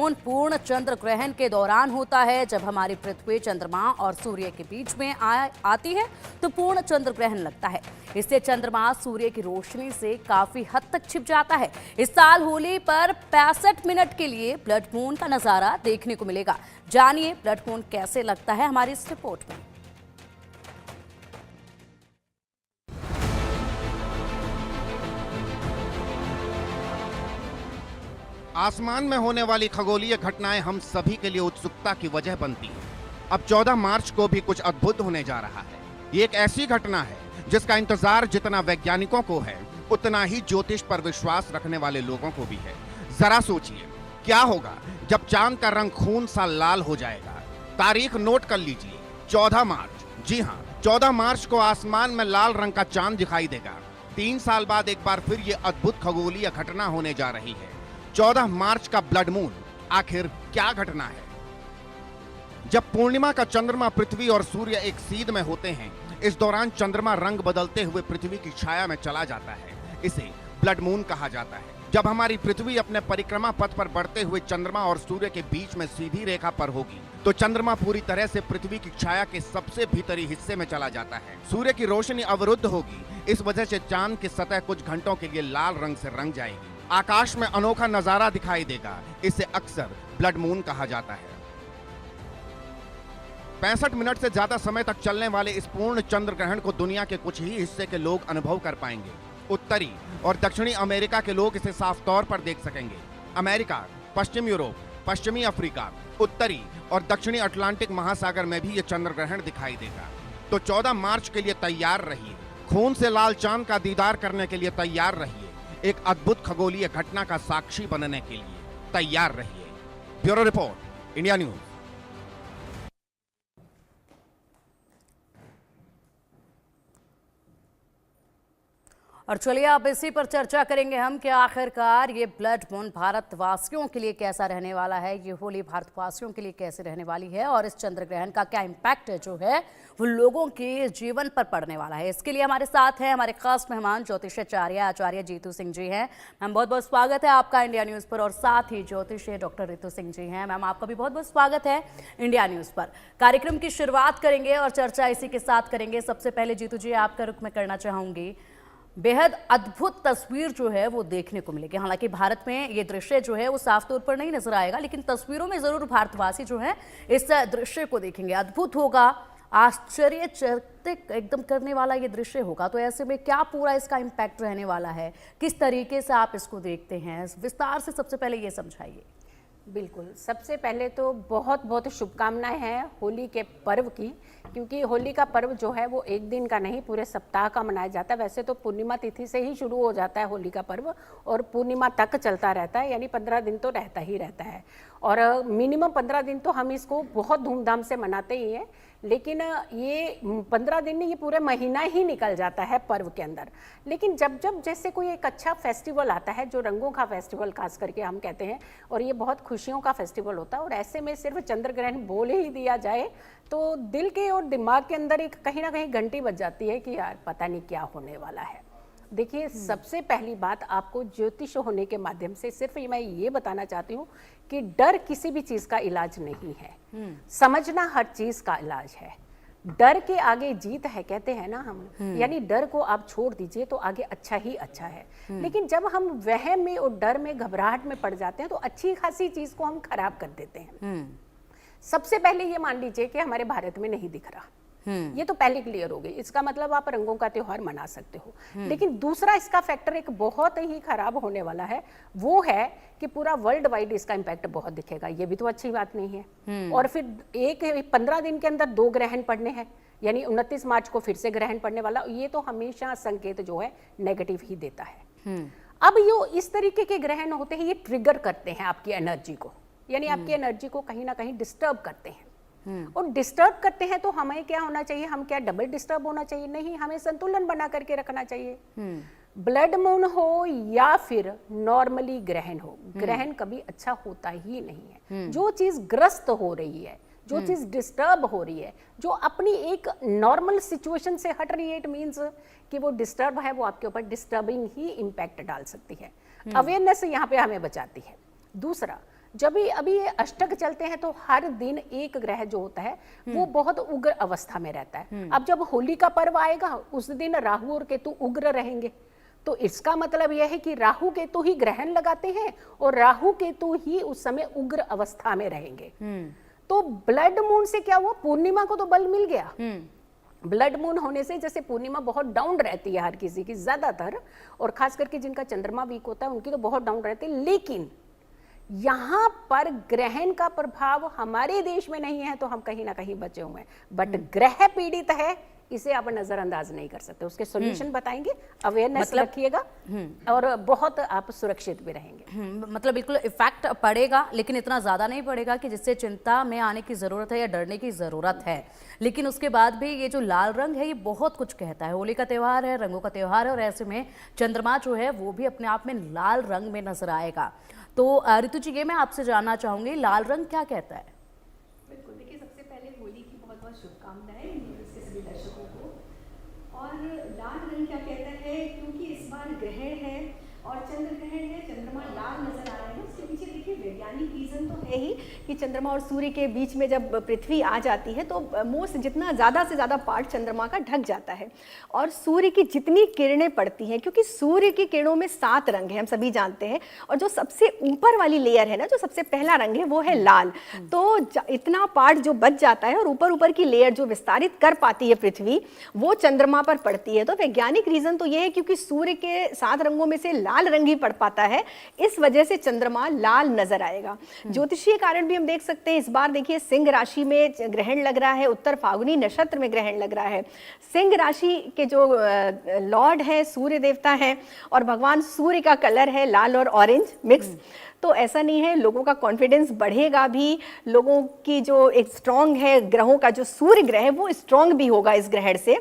Moon पूर्ण चंद्र ग्रहण के दौरान होता है। जब हमारी पृथ्वी चंद्रमा और सूर्य के बीच में आती है तो पूर्ण चंद्र ग्रहण लगता है। इससे चंद्रमा सूर्य की रोशनी से काफी हद तक छिप जाता है। इस साल होली पर 65 मिनट के लिए ब्लड मून का नजारा देखने को मिलेगा। जानिए ब्लड मून कैसे लगता है हमारी इस रिपोर्ट में। आसमान में होने वाली खगोलीय घटनाएं हम सभी के लिए उत्सुकता की वजह बनती हैं। अब 14 मार्च को भी कुछ अद्भुत होने जा रहा है। ये एक ऐसी घटना है जिसका इंतजार जितना वैज्ञानिकों को है उतना ही ज्योतिष पर विश्वास रखने वाले लोगों को भी है। जरा सोचिए क्या होगा जब चांद का रंग खून सा लाल हो जाएगा। तारीख नोट कर लीजिए, 14 मार्च। जी हाँ, 14 मार्च को आसमान में लाल रंग का चांद दिखाई देगा। 3 साल बाद एक बार फिर ये अद्भुत खगोलीय घटना होने जा रही है। 14 मार्च का ब्लड मून आखिर क्या घटना है? जब पूर्णिमा का चंद्रमा पृथ्वी और सूर्य एक सीध में होते हैं, इस दौरान चंद्रमा रंग बदलते हुए पृथ्वी की छाया में चला जाता है। इसे ब्लड मून कहा जाता है। जब हमारी पृथ्वी अपने परिक्रमा पथ पर बढ़ते हुए चंद्रमा और सूर्य के बीच में सीधी रेखा पर होगी तो चंद्रमा पूरी तरह से पृथ्वी की छाया के सबसे भीतरी हिस्से में चला जाता है। सूर्य की रोशनी अवरुद्ध होगी। इस वजह से चांद की सतह कुछ घंटों के लिए लाल रंग से रंग जाएगी। आकाश में अनोखा नजारा दिखाई देगा। इसे अक्सर ब्लड मून कहा जाता है। 65 मिनट से ज्यादा समय तक चलने वाले इस पूर्ण चंद्र ग्रहण को दुनिया के कुछ ही हिस्से के लोग अनुभव कर पाएंगे। उत्तरी और दक्षिणी अमेरिका के लोग इसे साफ तौर पर देख सकेंगे। अमेरिका, पश्चिम यूरोप, पश्चिमी अफ्रीका, उत्तरी और दक्षिणी अटलांटिक महासागर में भी यह चंद्र ग्रहण दिखाई देगा। तो 14 मार्च के लिए तैयार रहिए। खून से लाल चांद का दीदार करने के लिए तैयार रहिए। एक अद्भुत खगोलीय घटना का साक्षी बनने के लिए तैयार रहिए। Bureau report, India news. और चलिए अब इसी पर चर्चा करेंगे हम कि आखिरकार ये ब्लड मून भारतवासियों के लिए कैसा रहने वाला है, ये होली भारतवासियों के लिए कैसे रहने वाली है और इस चंद्र ग्रहण का क्या इम्पैक्ट जो है वो लोगों के जीवन पर पड़ने वाला है। इसके लिए हमारे साथ हैं हमारे खास मेहमान ज्योतिषाचार्य आचार्य जीतू सिंह जी हैं। मैम बहुत बहुत स्वागत है आपका इंडिया न्यूज़ पर। और साथ ही ज्योतिषी डॉक्टर रितु सिंह जी हैं। मैम आपका भी बहुत बहुत स्वागत है इंडिया न्यूज़ पर। कार्यक्रम की शुरुआत करेंगे और चर्चा इसी के साथ करेंगे। सबसे पहले जीतू जी आपका रुख मैं करना चाहूंगी। बेहद अद्भुत तस्वीर जो है वो देखने को मिलेगी। हालांकि भारत में ये दृश्य जो है वो साफ तौर पर नहीं नजर आएगा, लेकिन तस्वीरों में जरूर भारतवासी जो है इस दृश्य को देखेंगे। अद्भुत होगा, आश्चर्यचकित एकदम करने वाला ये दृश्य होगा। तो ऐसे में क्या पूरा इसका इम्पैक्ट रहने वाला है, किस तरीके से आप इसको देखते हैं, विस्तार से सबसे पहले ये समझाइए। बिल्कुल, सबसे पहले तो बहुत बहुत शुभकामनाएं हैं होली के पर्व की, क्योंकि होली का पर्व जो है वो एक दिन का नहीं पूरे सप्ताह का मनाया जाता है। वैसे तो पूर्णिमा तिथि से ही शुरू हो जाता है होली का पर्व और पूर्णिमा तक चलता रहता है, यानी 15 दिन तो रहता ही रहता है। और मिनिमम 15 दिन तो हम इसको बहुत धूमधाम से मनाते ही हैं, लेकिन ये 15 दिन नहीं, ये पूरे महीना ही निकल जाता है पर्व के अंदर। लेकिन जब जब जैसे कोई एक अच्छा फेस्टिवल आता है, जो रंगों का फेस्टिवल खास करके हम कहते हैं, और ये बहुत खुशियों का फेस्टिवल होता है, और ऐसे में सिर्फ चंद्र ग्रहण बोल ही दिया जाए तो दिल के और दिमाग के अंदर एक कहीं ना कहीं घंटी बज जाती है कि यार पता नहीं क्या होने वाला है। देखिए, सबसे पहली बात आपको ज्योतिष होने के माध्यम से सिर्फ मैं ये बताना चाहती हूँ कि डर किसी भी चीज का इलाज नहीं है। समझना हर चीज का इलाज है। डर के आगे जीत है कहते हैं ना हम, यानी डर को आप छोड़ दीजिए तो आगे अच्छा ही अच्छा है। लेकिन जब हम वहम में और डर में घबराहट में पड़ जाते हैं तो अच्छी खासी चीज को हम खराब कर देते हैं। सबसे पहले ये मान लीजिए कि हमारे भारत में नहीं दिख रहा, ये तो पहले क्लियर हो गई। इसका मतलब आप रंगों का त्योहार मना सकते हो। लेकिन दूसरा इसका फैक्टर एक बहुत ही खराब होने वाला है, वो है कि पूरा वर्ल्ड वाइड इसका इम्पैक्ट बहुत दिखेगा। ये भी तो अच्छी बात नहीं है। और फिर 15 दिन के अंदर 2 ग्रहण पड़ने हैं, यानी 29 मार्च को फिर से ग्रहण पड़ने वाला। ये तो हमेशा संकेत जो है नेगेटिव ही देता है। अब यो इस तरीके के ग्रहण होते हैं, ये ट्रिगर करते हैं आपकी एनर्जी को, यानी आपकी एनर्जी को कहीं ना कहीं डिस्टर्ब करते हैं। और डिस्टर्ब करते हैं तो हमें क्या होना चाहिए, हम क्या डबल डिस्टर्ब होना चाहिए? नहीं, हमें संतुलन बना करके रखना चाहिए। ब्लड मून हो या फिर नॉर्मली ग्रहण हो, ग्रहण कभी अच्छा होता ही नहीं है। जो चीज ग्रस्त हो रही है, जो चीज डिस्टर्ब हो रही है, जो अपनी एक नॉर्मल सिचुएशन से हट रही है, इट मीन्स कि वो डिस्टर्ब है, वो आपके ऊपर डिस्टर्बिंग ही इम्पैक्ट डाल सकती है। अवेयरनेस यहाँ पे हमें बचाती है। दूसरा, जब भी अभी ये अष्टक चलते हैं तो हर दिन एक ग्रह जो होता है वो बहुत उग्र अवस्था में रहता है। अब जब होली का पर्व आएगा उस दिन राहु और केतु उग्र रहेंगे, तो इसका मतलब यह है कि राहु केतु ही ग्रहण लगाते हैं और राहु केतु ही उस समय उग्र अवस्था में रहेंगे। तो ब्लड मून से क्या हुआ, पूर्णिमा को तो बल मिल गया। ब्लड मून होने से जैसे पूर्णिमा बहुत डाउन रहती है हर किसी की ज्यादातर, और खास करके जिनका चंद्रमा वीक होता है उनकी तो बहुत डाउन रहती है, लेकिन यहाँ पर ग्रहण का प्रभाव हमारे देश में नहीं है तो हम कहीं ना कहीं बचे हुए हैं, बट ग्रह पीड़ित है इसे आप नजरअंदाज नहीं कर सकते। उसके सॉल्यूशन बताएंगे, अवेयरनेस रखिएगा और बहुत आप सुरक्षित भी रहेंगे। मतलब बिल्कुल इफेक्ट पड़ेगा, लेकिन इतना ज्यादा नहीं पड़ेगा कि जिससे चिंता में आने की जरूरत है या डरने की जरूरत है। लेकिन उसके बाद भी ये जो लाल रंग है ये बहुत कुछ कहता है। होली का त्यौहार है, रंगों का त्यौहार है, और ऐसे में चंद्रमा जो है वो भी अपने आप में लाल रंग में नजर आएगा। तो ऋतु जी, ये मैं आपसे जानना चाहूंगी, लाल रंग क्या कहता है? बिल्कुल, देखिए सबसे पहले होली की बहुत बहुत शुभकामनाएं न्यूज़ के सभी दर्शकों को। और लाल रंग क्या कहता है, क्योंकि इस बार ग्रहण है और चंद्र ग्रहण है, चंद्रमा लाल नजर आ रहा है। उसके पीछे देखिए वैज्ञानिक रीजन तो है ही कि चंद्रमा और सूर्य के बीच में जब पृथ्वी आ जाती है तो मोस्ट जितना ज़्यादा से ज़्यादा पार्ट चंद्रमा का ढक जाता है, और सूर्य की जितनी किरणें पड़ती हैं, क्योंकि सूर्य की किरणों में 7 रंग हैं हम सभी जानते हैं, और जो सबसे ऊपर वाली लेयर है ना, जो सबसे पहला रंग है वो है लाल। तो इतना पार्ट जो बच जाता है और ऊपर ऊपर की लेयर जो विस्तारित कर पाती है पृथ्वी, वो चंद्रमा पर पड़ती है। तो वैज्ञानिक रीजन तो ये है क्योंकि सूर्य के 7 रंगों में से लाल रंग ही पड़ पाता है, इस वजह से चंद्रमा लाल नजर आएगा। ज्योतिषीय कारण भी हम देख सकते हैं, इस बार देखिए सिंह राशि में ग्रहण लग रहा है, उत्तर फाल्गुनी नक्षत्र में ग्रहण लग रहा है। सिंह राशि के जो लॉर्ड है सूर्य देवता है, और भगवान सूर्य का कलर है लाल और ऑरेंज मिक्स। तो ऐसा नहीं है, लोगों का कॉन्फिडेंस बढ़ेगा भी, लोगों की जो एक स्ट्रांग है ग्रहों का, जो सूर्य ग्रह है वो स्ट्रांग भी होगा इस ग्रहण से।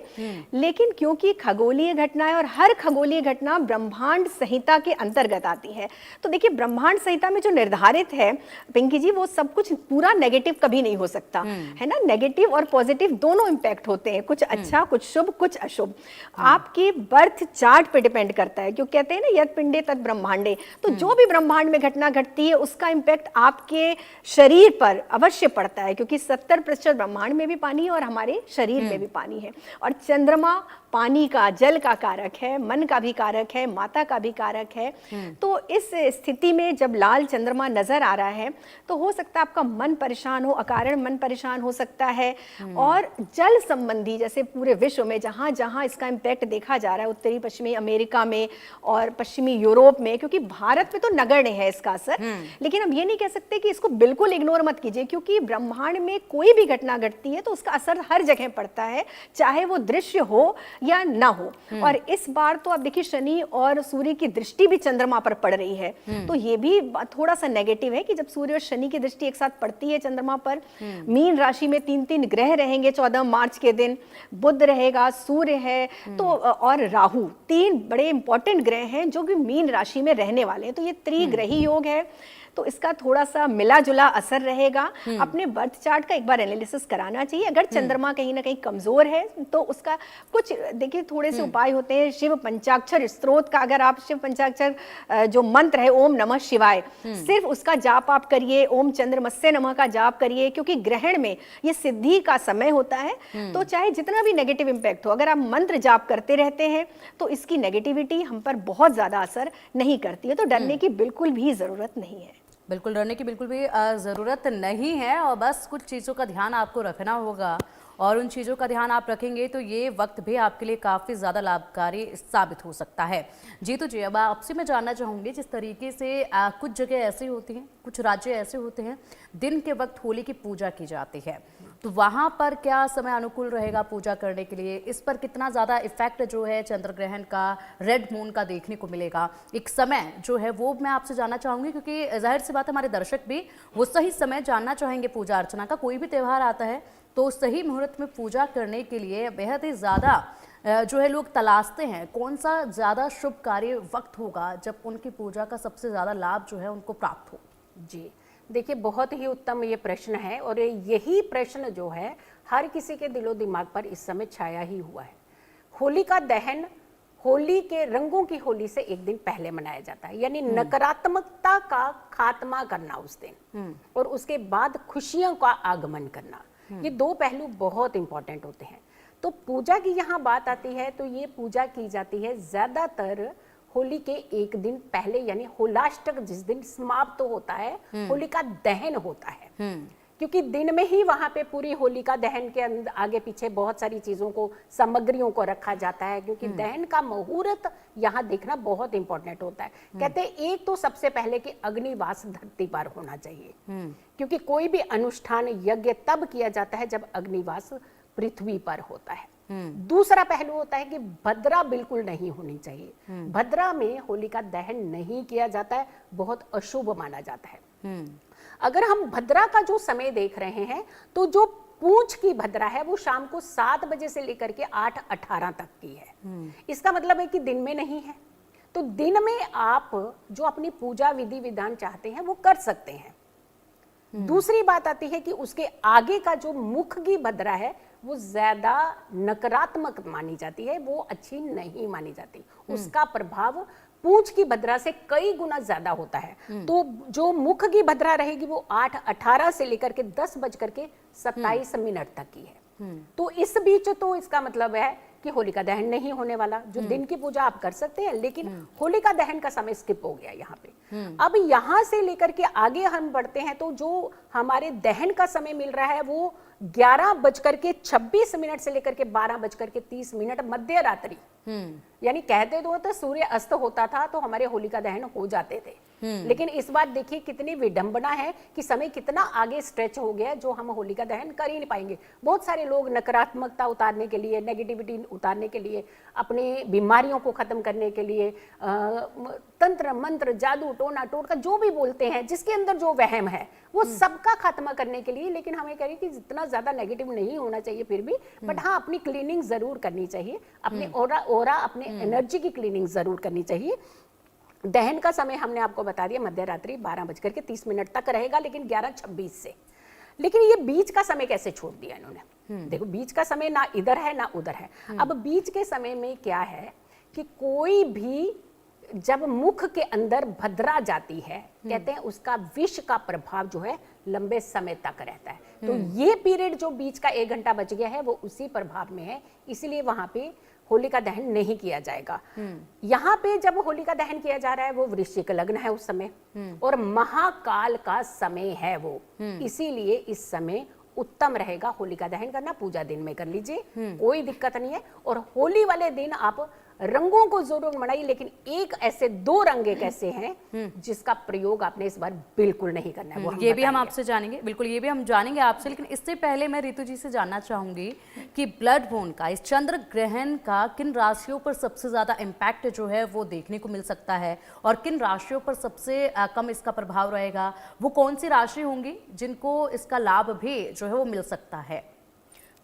लेकिन क्योंकि खगोलीय घटना है और हर खगोलीय घटना ब्रह्मांड संहिता के अंतर्गत आती है, तो देखिए ब्रह्मांड संहिता में जो निर्धारित है पिंकी जी, वो सब कुछ पूरा नेगेटिव कभी नहीं हो सकता है ना। नेगेटिव और पॉजिटिव दोनों इंपैक्ट होते हैं, कुछ अच्छा, कुछ शुभ, कुछ अशुभ। आपकी बर्थ चार्ट पे डिपेंड करता है, क्यों कहते हैं ना यत् पिंडे तत् ब्रह्मांडे। तो जो भी ब्रह्मांड में घटना घटती है उसका इंपैक्ट आपके शरीर पर अवश्य पड़ता है, क्योंकि 70% ब्रह्मांड में भी पानी है और हमारे शरीर में भी पानी है। और चंद्रमा पानी का, जल का कारक है, मन का भी कारक है, माता का भी कारक है। तो इस स्थिति में जब लाल चंद्रमा नजर आ रहा है तो हो सकता है आपका मन परेशान हो, अकारण मन परेशान हो सकता है। और जल संबंधी, जैसे पूरे विश्व में जहां जहां इसका इंपैक्ट देखा जा रहा है, उत्तरी पश्चिमी अमेरिका में और पश्चिमी यूरोप में, क्योंकि भारत में तो नगण्य है इसका असर, लेकिन हम ये नहीं कह सकते कि इसको बिल्कुल इग्नोर मत कीजिए, क्योंकि ब्रह्मांड में कोई भी घटना घटती है तो उसका असर हर जगह पड़ता है, चाहे वो दृश्य हो या ना हो। और इस बार तो आप देखिए शनि और सूर्य की दृष्टि भी चंद्रमा पर पड़ रही है, तो ये भी थोड़ा सा नेगेटिव है कि जब सूर्य और शनि की दृष्टि एक साथ पड़ती है चंद्रमा पर। मीन राशि में 3 ग्रह रहेंगे 14 मार्च के दिन, बुध रहेगा, सूर्य है तो और राहु, 3 बड़े इंपॉर्टेंट ग्रह हैं जो कि मीन राशि में रहने वाले हैं। तो ये त्रिग्रही योग है, तो इसका थोड़ा सा मिला जुला असर रहेगा। अपने बर्थ चार्ट का एक बार एनालिसिस कराना चाहिए। अगर चंद्रमा कहीं ना कहीं कमजोर है तो उसका कुछ देखिए थोड़े से उपाय होते हैं। शिव पंचाक्षर स्त्रोत का, अगर आप शिव पंचाक्षर जो मंत्र है ओम नमः शिवाय, सिर्फ उसका जाप आप करिए, ओम चंद्रमस्य नमः का जाप करिए, क्योंकि ग्रहण में ये सिद्धि का समय होता है। तो चाहे जितना भी नेगेटिव इंपैक्ट हो, अगर आप मंत्र जाप करते रहते हैं तो इसकी नेगेटिविटी हम पर बहुत ज्यादा असर नहीं करती है। तो डरने की बिल्कुल भी जरूरत नहीं है। बिल्कुल डरने की बिल्कुल भी ज़रूरत नहीं है, और बस कुछ चीज़ों का ध्यान आपको रखना होगा, और उन चीज़ों का ध्यान आप रखेंगे तो ये वक्त भी आपके लिए काफ़ी ज़्यादा लाभकारी साबित हो सकता है। जी तो जी, अब आपसे मैं जानना चाहूँगी, जिस तरीके से कुछ जगह ऐसी होती हैं, कुछ राज्य ऐसे होते हैं दिन के वक्त होली की पूजा की जाती है, तो वहाँ पर क्या समय अनुकूल रहेगा पूजा करने के लिए? इस पर कितना ज़्यादा इफेक्ट जो है चंद्र ग्रहण का, रेड मून का देखने को मिलेगा? एक समय जो है वो मैं आपसे जानना चाहूँगी, क्योंकि जाहिर सी बात हमारे दर्शक भी वो सही समय जानना चाहेंगे पूजा अर्चना का। कोई भी त्यौहार आता है तो सही मुहूर्त में पूजा करने के लिए बेहद ही ज़्यादा जो है लोग तलाशते हैं, कौन सा ज़्यादा शुभ कार्य वक्त होगा जब उनकी पूजा का सबसे ज़्यादा लाभ जो है उनको प्राप्त हो? जी देखिए, बहुत ही उत्तम ये प्रश्न है, और यही प्रश्न जो है हर किसी के दिलो दिमाग पर इस समय छाया ही हुआ है। होली का दहन होली के रंगों की होली से एक दिन पहले मनाया जाता है, यानी नकारात्मकता का खात्मा करना उस दिन, और उसके बाद खुशियों का आगमन करना। ये दो पहलू बहुत इंपॉर्टेंट होते हैं। तो पूजा की यहाँ बात आती है तो ये पूजा की जाती है ज्यादातर होली के एक दिन पहले, यानी होलाष्टक जिस दिन समाप्त होता है, होली का दहन होता है, क्योंकि दिन में ही वहां पे पूरी होलिका दहन के अंदर आगे पीछे बहुत सारी चीजों को, सामग्रियों को रखा जाता है, क्योंकि दहन का मुहूर्त यहाँ देखना बहुत इंपॉर्टेंट होता है। कहते हैं एक तो सबसे पहले कि अग्निवास धरती पर होना चाहिए, क्योंकि कोई भी अनुष्ठान यज्ञ तब किया जाता है जब अग्निवास पृथ्वी पर होता है। दूसरा पहलू होता है कि भद्रा बिल्कुल नहीं होनी चाहिए। भद्रा में होलिका दहन नहीं किया जाता है, बहुत अशुभ माना जाता है। अगर हम भद्रा का जो समय देख रहे हैं तो जो पूंछ की भद्रा है वो शाम को 7 बजे से लेकर के 8:18 तक की है। इसका मतलब है कि दिन में नहीं है। तो दिन में आप जो अपनी पूजा विधि विधान चाहते हैं वो कर सकते हैं। दूसरी बात आती है कि उसके आगे का जो मुख की भद्रा है वो ज्यादा नकारात्मक मानी जाती है, वो अच्छी नहीं मानी जाती। उसका प्रभाव पूंछ की भद्रा से कई गुना ज्यादा होता है। तो जो मुख की भद्रा रहेगी वो 8:18 से लेकर के 10:27 तक की है। तो इस बीच तो इसका मतलब है कि होलिका दहन नहीं होने वाला। जो दिन की पूजा आप कर सकते हैं, लेकिन होलिका दहन का समय स्किप हो गया यहाँ पे। अब यहाँ से लेकर के आगे हम बढ़ते हैं तो जो हमारे दहन का समय मिल रहा है वो 11:26 से लेकर के 12:30 मध्य रात्रि, यानी कहते तो सूर्य अस्त होता था तो हमारे होलिका दहन हो जाते थे। लेकिन इस बार देखिए कितनी विडंबना है कि समय कितना आगे स्ट्रेच हो गया, जो हम होलिका दहन कर ही नहीं पाएंगे। बहुत सारे लोग नकारात्मकता उतारने के लिए, नेगेटिविटी उतारने के लिए, अपनी बीमारियों को खत्म करने के लिए तंत्र मंत्र जादू टोना टोटका जो भी बोलते हैं, जिसके अंदर जो वहम है वो सबका खात्मा करने के लिए। लेकिन हमें कह रही कि जितना ज्यादा नेगेटिव नहीं होना चाहिए फिर भी, बट हाँ अपनी क्लीनिंग जरूर करनी चाहिए, अपने ओरा अपने एनर्जी की क्लीनिंग जरूर करनी चाहिए। दहन का समय हमने आपको बता दिया मध्य रात्रि 12:30 तक रहेगा, लेकिन 11:26 से। लेकिन ये बीच का समय कैसे छोड़ दिया इन्होंने? देखो बीच का समय ना इधर है ना उधर है। अब बीच के समय में क्या है कि कोई भी जब मुख के अंदर भद्रा जाती है, कहते हैं उसका विष का प्रभाव जो है लंबे समय तक रहता है। तो ये पीरियड जो बीच का 1 घंटा बच गया है वो उसी प्रभाव में है, इसलिए वहां पे होलिका दहन नहीं किया जाएगा। यहाँ पे जब होलिका दहन किया जा रहा है वो वृश्चिक लग्न है उस समय, और महाकाल का समय है वो, इसीलिए इस समय उत्तम रहेगा होलिका दहन करना। पूजा दिन में कर लीजिए, कोई दिक्कत नहीं है। और होली वाले दिन आप रंगों को जरूर मनाइए, लेकिन एक ऐसे 2 रंग एक ऐसे हैं जिसका प्रयोग आपने इस बार बिल्कुल नहीं करना है। वो ये भी हम आपसे जानेंगे, बिल्कुल ये भी हम जानेंगे आपसे। लेकिन इससे पहले मैं रितु जी से जानना चाहूंगी कि ब्लड मून का, इस चंद्र ग्रहण का किन राशियों पर सबसे ज्यादा इम्पैक्ट जो है वो देखने को मिल सकता है, और किन राशियों पर सबसे कम इसका प्रभाव रहेगा? वो कौन सी राशि होंगी जिनको इसका लाभ भी जो है वो मिल सकता है?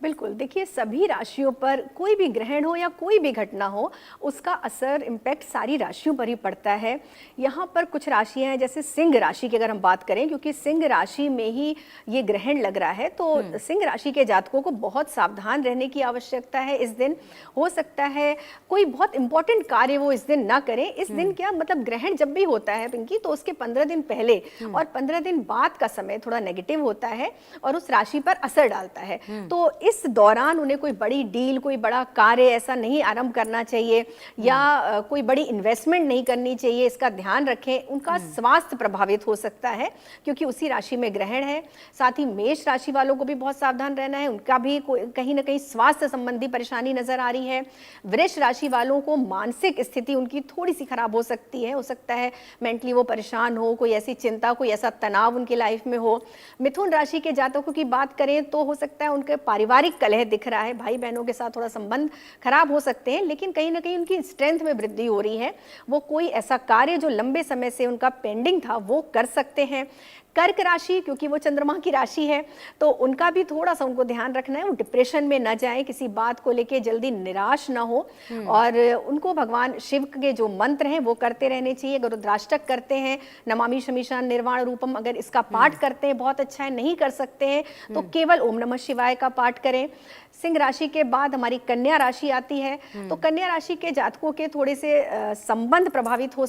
बिल्कुल, देखिए सभी राशियों पर कोई भी ग्रहण हो या कोई भी घटना हो, उसका असर इम्पैक्ट सारी राशियों पर ही पड़ता है। यहाँ पर कुछ राशियाँ हैं, जैसे सिंह राशि की अगर हम बात करें, क्योंकि सिंह राशि में ही ये ग्रहण लग रहा है, तो सिंह राशि के जातकों को बहुत सावधान रहने की आवश्यकता है। इस दिन हो सकता है कोई बहुत इंपॉर्टेंट कार्य वो इस दिन ना करें। इस दिन क्या मतलब, ग्रहण जब भी होता है पिंकी, तो उसके 15 दिन पहले और 15 दिन बाद का समय थोड़ा नेगेटिव होता है और उस राशि पर असर डालता है। तो इस दौरान उन्हें कोई बड़ी डील, कोई बड़ा कार्य ऐसा नहीं आरंभ करना चाहिए, या कोई बड़ी इन्वेस्टमेंट नहीं करनी चाहिए। इसका ध्यान रखें। उनका स्वास्थ्य प्रभावित हो सकता है क्योंकि उसी राशि में ग्रहण है। साथ ही मेष राशि वालों को भी बहुत सावधान रहना है, उनका भी कहीं ना कहीं स्वास्थ्य संबंधी परेशानी नजर आ रही है। वृष राशि वालों को मानसिक स्थिति उनकी थोड़ी सी खराब हो सकती है, हो सकता है मेंटली वो परेशान हो, कोई ऐसी चिंता, कोई ऐसा तनाव उनकी लाइफ में हो। मिथुन राशि के जातकों की बात करें तो हो सकता है उनके पारिवारिक कलह दिख रहा है, भाई बहनों के साथ थोड़ा संबंध खराब हो सकते हैं, लेकिन कहीं ना कहीं उनकी स्ट्रेंथ में वृद्धि हो रही है। वो कोई ऐसा कार्य जो लंबे समय से उनका पेंडिंग था वो कर सकते हैं। कर्क राशि, क्योंकि वो चंद्रमा की राशि है, तो उनका भी थोड़ा सा उनको ध्यान रखना है, वो डिप्रेशन में न जाए, किसी बात को लेके जल्दी निराश ना हो, और उनको भगवान शिव के जो मंत्र हैं वो करते रहने चाहिए। अगर रुद्राष्टक करते हैं, नमामि शमीशान निर्वाण रूपम, अगर इसका पाठ करते हैं बहुत अच्छा है। नहीं कर सकते हैं तो केवल ओम नमः शिवाय का पाठ करें। करें, सिंह राशि के बाद हमारी कन्या राशि आती है। तो कन्या राशि के जातकों के थोड़े से संबंध प्रभावित हो